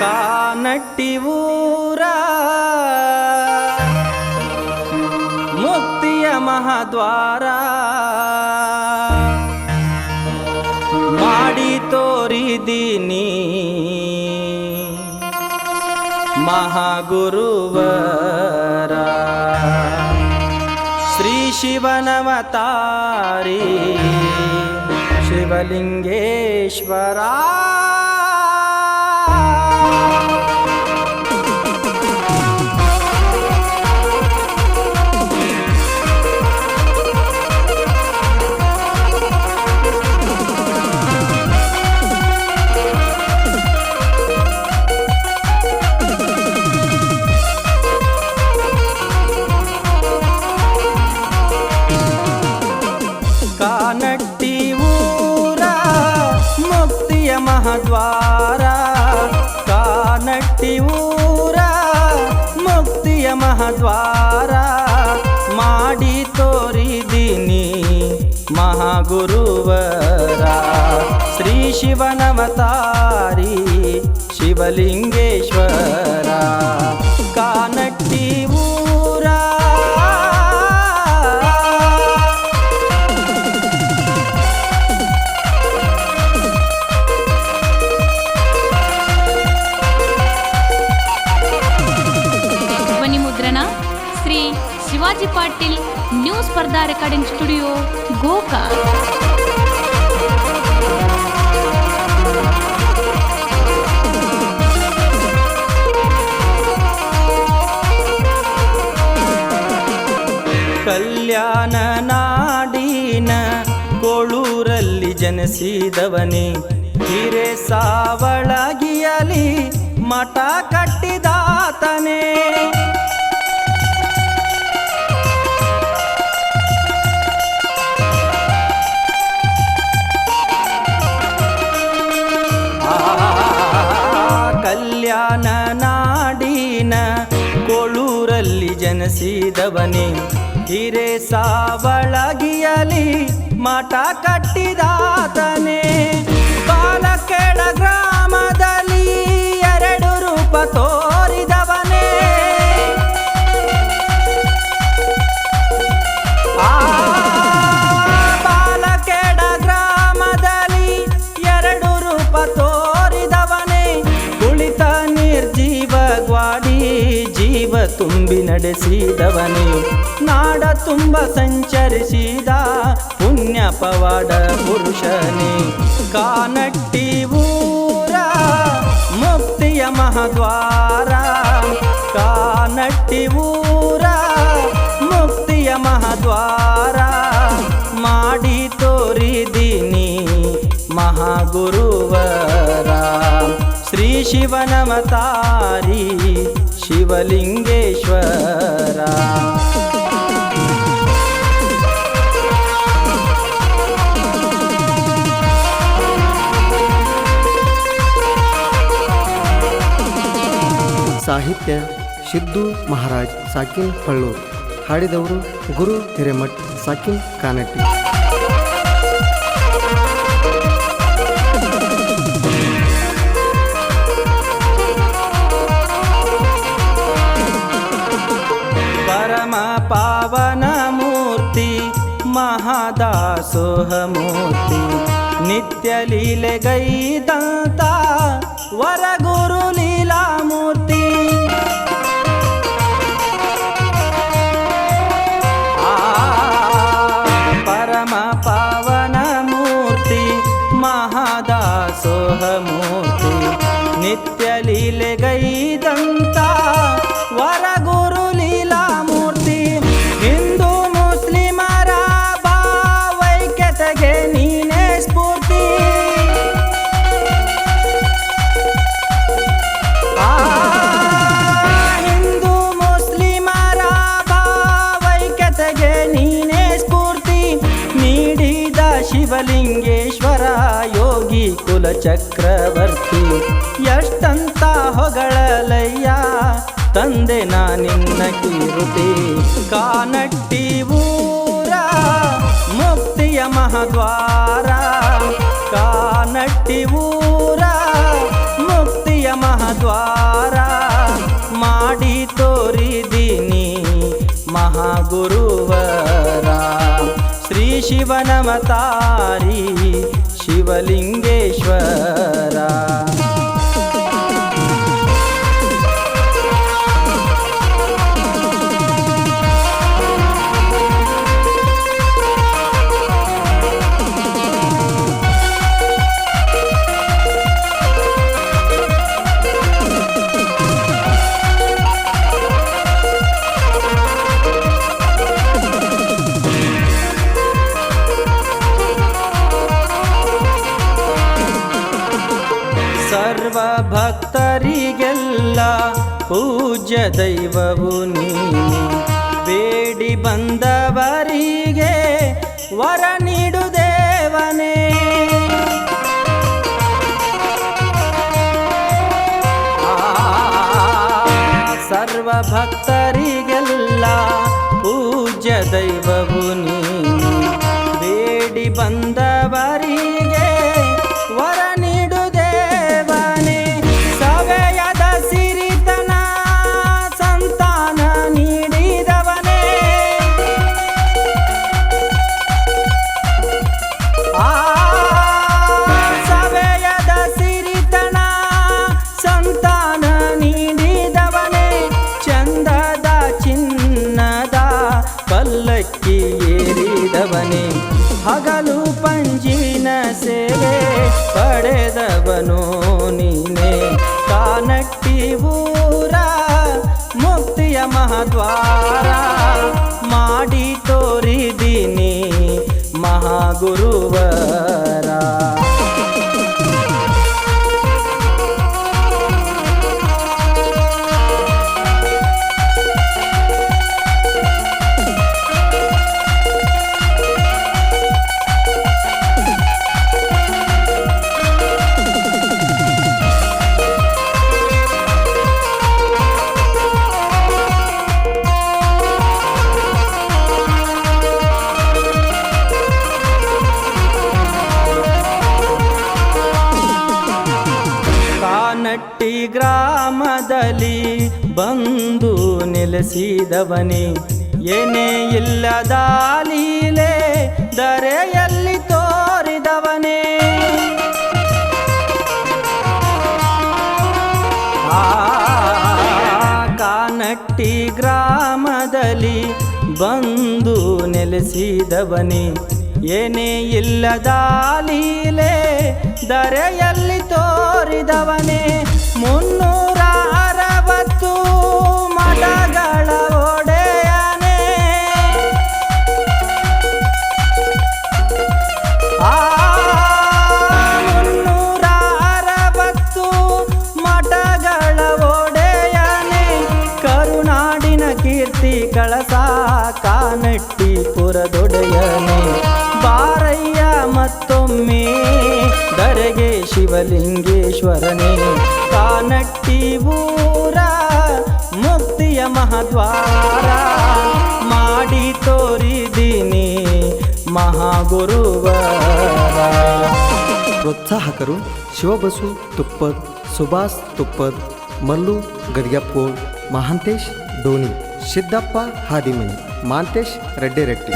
ಕಾನಟ್ಟಿ ಊರ ಮುಕ್ತಿಯ ಮಹಾದ್ವಾರ ಮಾಡಿ ತೋರಿದೀನಿ ಮಹಾಗುರುವರ ಶ್ರೀ ಶಿವನವತಾರಿ ಶಿವಲಿಂಗೇಶ್ವರ ಕಾನಟ್ಟಿ ಊರ ಮುಕ್ತಿಯ ಮಹಾದ್ವಾರ ಕಾನಟ್ಟಿ ಊರ ಮುಕ್ತಿಯ ಮಹಾದ್ವಾರ ಮಾಡಿ ತೋರಿದೀನಿ ಮಹಾಗುರುವರ ಶ್ರೀ ಶಿವನವತಾರಿ ಶಿವಲಿಂಗೇಶ್ವರ ಕಾನಟ್ಟಿ ಊರ श्री शिवाजी पाटील न्यू स्पर्धा रेकॉर्डिंग स्टुडिओ ಗೋಕಾಕ್ ಕಲ್ಯಾಣ ನಾಡಿನ ಕೋಳೂರಲ್ಲಿ ಜನಿಸಿದವನೇ ಹಿರೇ ಸಾವಳಗಿಯಲಿ ಮಠ ಕಟ್ಟಿದಾತನೇ ಕಲ್ಯಾಣ ನಾಡಿನ ಕೋಳೂರಲ್ಲಿ ಜನಿಸಿದವನೇ ಹಿರೇ ಸಾವಳಗಿಯಲಿ ಮಠ ಕಟ್ಟಿದಾತನೇ ಬಾಲಕೆಳ ಗ್ರಾಮದಲ್ಲಿ ಎರಡು ರೂಪ ತೋರಿದವನೇ ಬಾಲಕೆಳ ಗ್ರಾಮದಲ್ಲಿ ಎರಡು ರೂಪ ತೋರಿದವನೇ ಕುಳಿತ ನಿರ್ಜೀವಗ್ವಾಡಿ ಜೀವ ತುಂಬಿ ನಡೆಸಿದವನೇ ನಾಡ ತುಂಬ ಸಂಚರಿಸಿದ ಪುಣ್ಯ ಪವಾಡ ಪುರುಷನೇ ಕಾನಟ್ಟಿ ಊರ ಮುಕ್ತಿಯ ಮಹಾದ್ವಾರ ಕಾನಟ್ಟಿ ಊರ ಮುಕ್ತಿಯ ಮಹಾದ್ವಾರ ಮಾಡಿ ತೋರಿದೀನಿ ಮಹಾಗುರುವರ ಶ್ರೀ ಶಿವನವತಾರಿ ಶಿವಲಿಂಗೇಶ್ವರ ಸಾಹಿತ್ಯ ಸಿದ್ದು ಮಹಾರಾಜ್ ಸಾಕಿನ್ ಪಳ್ಳೂರು ಹಾಡಿದವರು ಗುರು ಹಿರೇಮಠ್ ಸಾಕಿನ್ ಕಾನಟ್ಟಿ ಪರಮ ಪಾವನ ಮೂರ್ತಿ ಮಹಾದಾಸೋಹ ಮೂರ್ತಿ ನಿತ್ಯ ಲೀಲೆಗೈದಂತ ವರಗುರು ಲೀಲಾ ಮೂರ್ತಿ ಪರಮ ಪಾವನ ಮೂರ್ತಿ ಮಹಾದಾಸೋಹ ಮೂರ್ತಿ ನಿತ್ಯ ಲೀಲೆಗೈದಂತ ವರಗುರು ಲೀಲಾ ಮೂರ್ತಿ ಹಿಂದೂ ಮುಸ್ಲಿಮರ ಭಾವೈಕ್ಯತೆಗೆ ನೀನೇ ಸ್ಫೂರ್ತಿ ಹಿಂದೂ ಮುಸ್ಲಿಮರ ಭಾವೈಕ್ಯತೆಗೆ ನೀನೇ ಸ್ಫೂರ್ತಿ ನೀಡಿದ ಶಿವಲಿಂಗೇಶ್ವರ ಯೋಗಿ ಕುಲ ಚಕ್ರವರ್ತಿ ಎಷ್ಟಂತ ಹೊಗಳಲಯ್ಯ ತಂದೆ ನಿನ್ನ ಕೀರುತಿ ಕಾನಟ್ಟಿ ಊರ ಮುಕ್ತಿಯ ಮಹಾದ್ವಾರ ಕಾನಟ್ಟಿ ಊರ ಮುಕ್ತಿಯ ಮಹಾದ್ವಾರ ಮಾಡಿ ತೋರಿದೀನಿ ಮಹಾಗುರುವರ ಶ್ರೀ ಶಿವನಮತಾರಿ ಶಿವಲಿಂಗೇಶ್ವರ. ಸರ್ವ ಭಕ್ತರಿಗೆಲ್ಲ ಪೂಜ್ಯ ದೈವವು ನೀನು, ಬೇಡಿ ಬಂದವರಿಗೆ ವರ ನೀಡು ದೇವನೇ. ಸರ್ವ ಭಕ್ತರಿಗೆಲ್ಲ ಪೂಜ್ಯ ದೈವವು ನೀನು, ಬೇಡಿ ಬಂದವರಿಗೆ ವರ ನೀಡು ದೇವನೇ. ಸವೆಯದ ಸಿರಿತನ ಸಂತಾನ ನೀಡಿದವನೇ, ಸವೆಯದ ಸಿರಿತನ ಸಂತಾನ ನೀಡಿದವನೇ. ಚಂದದ ಚಿನ್ನದ ಪಲ್ಲಕ್ಕಿ ಏರಿದವನೇ, ಹಗಲು ಪಂಜಿನ ಸೇವೆ ಪಡೆದವನು ನೀನೆ. ಕಾನಟ್ಟಿ ಊರ ಮುಕ್ತಿಯ ಮಹಾದ್ವಾರ ಮಾಡಿ ತೋರಿದೀನಿ ಮಹಾಗುರುವರ. ಕಾನಟ್ಟಿ ಗ್ರಾಮದಲ್ಲಿ ಬಂದು ನೆಲೆಸಿದವನೇ, ಏನೇ ಇಲ್ಲದ ಲೀಲೆ ಧರೆಯಲ್ಲಿ ತೋರಿದವನೇ. ಕಾನಟ್ಟಿ ಗ್ರಾಮದಲ್ಲಿ ಬಂದು ನೆಲೆಸಿದವನೇ, ಏನೇ ಇಲ್ಲದ ಲೀಲೆ ಧರೆಯಲ್ಲಿ ತೋರಿದವನೇ. 360 ಮಠಗಳ ಒಡೆಯನೇ, 360 ಮಠಗಳ ಒಡೆಯನೇ. ಕರುನಾಡಿನ ಕೀರ್ತಿ ಕಳಸ ಕಾನಟ್ಟಿ ಪುರದೊಡೆಯನೇ. ಬಾರಯ್ಯ ಮತ್ತೊಮ್ಮೆ ಧರೆಗೆ ಶಿವಲಿಂಗೇಶ್ವರನೇ. ಕಾನಟ್ಟಿ ಊರ ಮುಕ್ತಿಯ ಮಹಾದ್ವಾರ ಮಾಡಿ ತೋರಿದೀನಿ ಮಹಾಗುರುವರ. ಪ್ರೋತ್ಸಾಹಕರು ಶಿವಬಸು ತುಪ್ಪದ್, ಸುಭಾಸ್ ತುಪ್ಪದ್, ಮಲ್ಲು ಗದಿಯಪ್ಪೋಳ್, ಮಹಾಂತೇಶ್ ಡೋನಿ, ಸಿದ್ದಪ್ಪ ಹಾದಿಮನಿ, ಮಾಂತೇಶ್ ರೆಡ್ಡಿರೆಟ್ಟಿ.